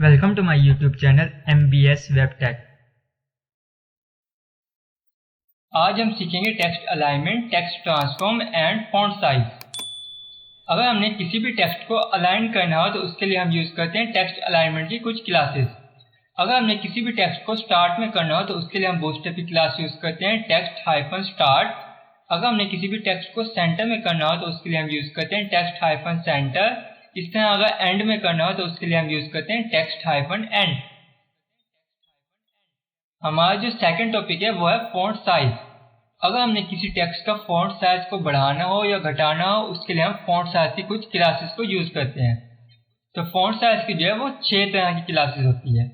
Welcome to my YouTube channel MBS Web Tech। आज हम सीखेंगे text alignment, text transform and font size. अगर हमने किसी भी टेक्स्ट को अलाइन करना हो तो उसके लिए हम यूज़ करते हैं टेक्स्ट अलाइनमेंट की कुछ क्लासेस। अगर हमने किसी भी टेक्स्ट को स्टार्ट में करना हो तो उसके लिए हम बूटस्ट्रैप की क्लास यूज़ करते हैं टेक्स्ट हाइफन स्टार्ट। अगर हमने किसी भी टेक्स्ट को सेंटर में करना हो तो उसके लिए हम यूज़ करते हैं टेक्स्ट हाइफन सेंटर। इस तरह अगर एंड में करना हो तो उसके लिए हम यूज़ करते हैं टेक्स्ट हाइफन एंड। हमारा जो सेकंड टॉपिक है वो है फॉन्ट साइज। अगर हमने किसी टेक्स्ट का फॉन्ट साइज को बढ़ाना हो या घटाना हो उसके लिए हम फॉन्ट साइज की कुछ क्लासेस को यूज़ करते हैं। तो फॉन्ट साइज की जो है वो 6 तरह की क्लासेस होती है।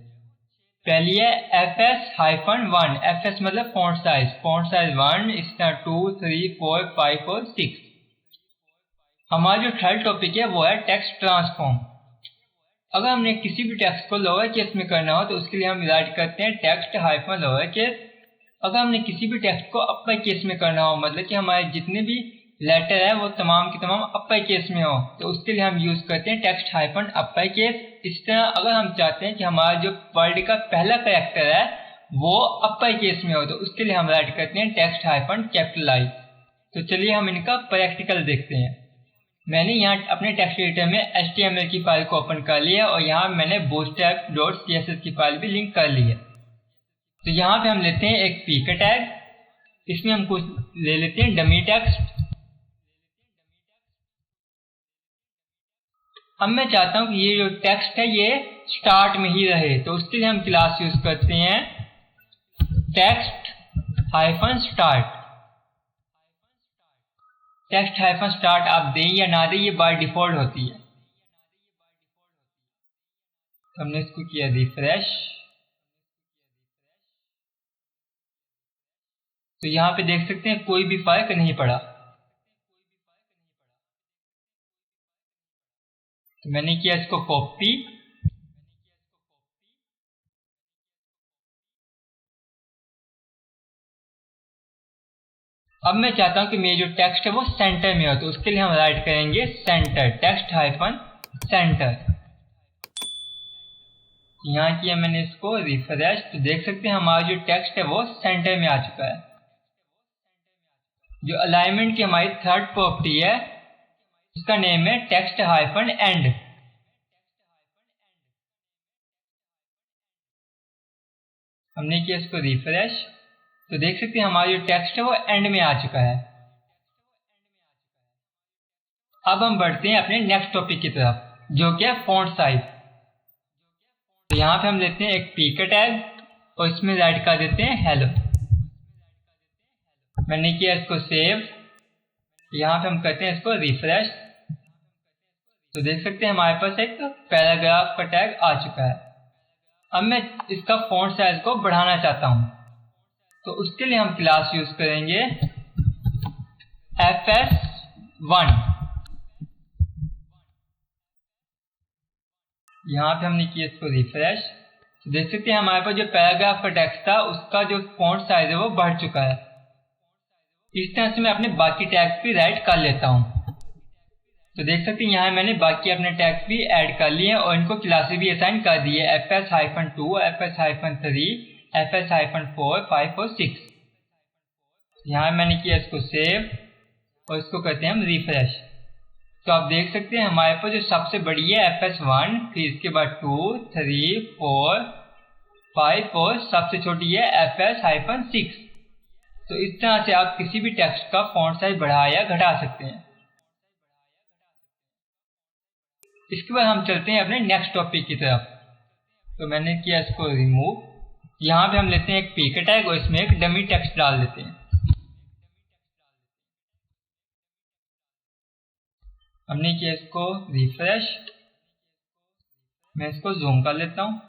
पहली है fs-1। fs मतलब फॉन्ट साइज 1, इस तरह 2, 3, 4, 5 और 6। हमारा जो थर्ड टॉपिक है वो है टेक्स्ट ट्रांसफॉर्म। अगर हमने किसी भी टेक्स्ट को लोअर केस में करना हो तो उसके लिए हम राइट करते हैं टेक्स्ट हाइफन लोअर केस। अगर हमने किसी भी टेक्स्ट को अपर केस में करना हो, मतलब कि हमारे जितने भी लेटर है वो तमाम के तमाम अपर केस में हो, तो उसके लिए हम यूज़ करते हैं टेक्स्ट हाइफन अपर केस। इस तरह अगर हम चाहते हैं कि हमारा जो वर्ड का पहला कैरेक्टर है वो अपर केस में हो तो उसके लिए हम राइट करते हैं टेक्स्ट हाइफन कैपिटलाइज। तो चलिए हम इनका प्रैक्टिकल देखते हैं। मैंने यहाँ अपने टेक्स्ट एडिटर में HTML की फाइल को ओपन कर लिया और यहाँ मैंने bootstrap.css की फाइल भी लिंक कर ली है। तो यहाँ पे हम लेते हैं एक पी का टैग, इसमें हम कुछ ले लेते हैं डमी टेक्स्ट। अब मैं चाहता हूँ कि ये जो टेक्स्ट है ये स्टार्ट में ही रहे, तो उसके लिए हम क्लास यूज करते हैं text hyphen start. Text hyphen start आप दें या ना दें ये बाय डिफॉल्ट होती है। तो हमने इसको किया रिफ्रेश, तो यहाँ पे देख सकते हैं कोई भी फर्क नहीं पड़ा। तो मैंने किया इसको कॉपी, अब मैं चाहता हूं कि मेरी जो टेक्स्ट है वो सेंटर में हो, तो उसके लिए हम राइट करेंगे सेंटर, टेक्स्ट हाइफन सेंटर। यहाँ किया मैंने इसको रिफ्रेश, तो देख सकते हैं हमारा जो टेक्स्ट है वो सेंटर में आ चुका है। जो अलाइनमेंट की हमारी थर्ड प्रॉपर्टी है उसका नेम है टेक्स्ट हाइफन एंड। हमने किया इसको रिफ्रेश, तो देख सकते हैं हमारा जो टेक्स्ट है वो एंड में आ चुका है। अब हम बढ़ते हैं अपने नेक्स्ट टॉपिक की तरफ जो कि है फॉन्ट साइज। तो यहाँ पे हम लेते हैं एक पी का टैग और इसमें राइट कर देते हैं हेलो। मैंने किया इसको सेव, यहाँ पे हम करते हैं इसको रिफ्रेश, तो देख सकते हैं हमारे पास एक पैराग्राफ का टैग आ चुका है। अब मैं इसका फॉन्ट साइज को बढ़ाना चाहता हूँ, तो उसके लिए हम क्लास यूज करेंगे fs1। यहाँ पे हमने किया इसको रिफ्रेश, तो देख सकते हैं हमारे पास जो पैराग्राफ का टेक्स्ट था उसका जो फॉन्ट साइज है वो बढ़ चुका है। इस तरह से मैं अपने बाकी टैग्स भी राइट कर लेता हूँ। तो देख सकते हैं यहाँ मैंने बाकी अपने टैग्स भी ऐड कर लिए और इनको क्लासेस भी असाइन कर दी है fs-2, fs-3, fs-4, 5 और 6। यहाँ मैंने किया इसको सेव और इसको करते हैं हम रिफ्रेश। तो आप देख सकते हैं हमारे पास जो सबसे बड़ी है fs1, फिर इसके बाद 2, 3, 4, 5 और सबसे छोटी है fs-6। तो इस तरह से आप किसी भी टेक्स्ट का फॉन्ट साइज बढ़ा या घटा सकते हैं। इसके बाद हम चलते हैं अपने नेक्स्ट टॉपिक की तरफ। तो मैंने किया इसको रिमूव, यहाँ पे हम लेते हैं एक पी का टैग और इसमें एक डमी टेक्स्ट डाल देते हैं। हमने किया इसको रिफ्रेश, मैं इसको जूम कर लेता हूँ,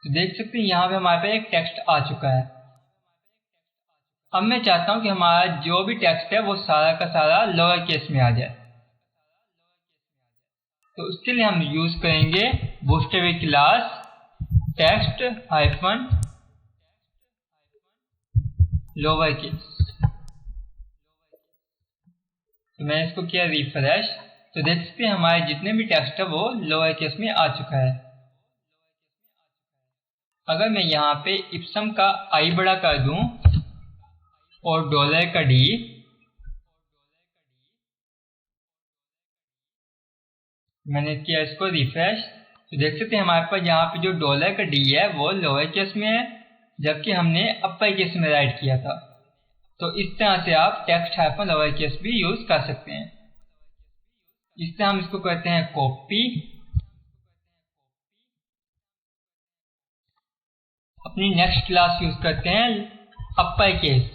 तो देख सकते हैं यहाँ पे हमारे पास एक टेक्स्ट आ चुका है। अब मैं चाहता हूँ कि हमारा जो भी टेक्स्ट है वो सारा का सारा लोअर केस में आ जाए, तो उसके लिए हम यूज करेंगे bootstrap class text hyphen lower case. तो मैं इसको किया रिफ्रेश, तो देख सकते हैं हमारे जितने भी टेक्स्ट है वो लोअर केस में आ चुका है। अगर मैं यहाँ पे इप्सम का आई बड़ा कर दूं और डॉलर का डी, मैंने किया इसको रिफ्रेश, तो देख सकते हैं हमारे पास यहाँ पे जो डॉलर का डी है वो लोअर केस में है, जबकि हमने अपर केस में राइट किया था। तो इस तरह से आप टेक्स्ट हाइफन लोअर केस भी यूज कर सकते हैं। इससे हम इसको करते हैं कॉपी, अपनी नेक्स्ट क्लास यूज करते हैं अपर केस।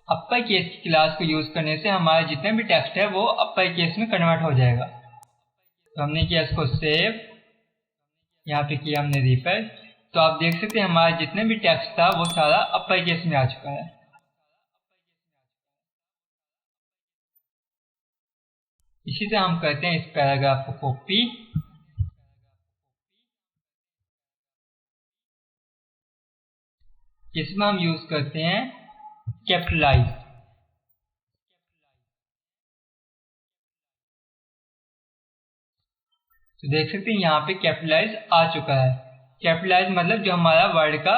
अपर केस की क्लास को यूज करने से हमारे जितने भी टेक्स्ट है वो अपर केस में कन्वर्ट हो जाएगा। तो हमने किया इसको सेव, यहाँ पे किया हमने रिफ्रेश, तो आप देख सकते हैं हमारे जितने भी टेक्स्ट था वो सारा अपर केस में आ चुका है। इसी से हम करते हैं इस पैराग्राफ को कॉपी, इसमें हम यूज करते हैं कैपिटलाइज। तो देख सकते हैं यहाँ पे कैपिटलाइज आ चुका है। कैपिटलाइज मतलब जो हमारा वर्ड का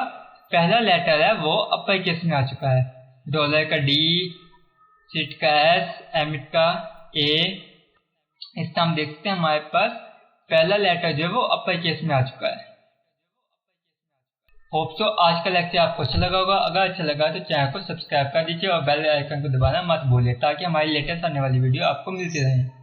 पहला लेटर है वो अपर केस में आ चुका है। डॉलर का डी, सिट का एस, एमिट का ए, इससे हम देख सकते हैं हमारे पास पहला लेटर जो है वो अपर केस में आ चुका है। होप सो आज का लेक्चर आपको अच्छा लगा होगा। अगर अच्छा लगा तो चैनल को सब्सक्राइब कर दीजिए और बेल आइकन को दबाना मत भूलिए ताकि हमारी लेटेस्ट आने वाली वीडियो आपको मिलती रहे।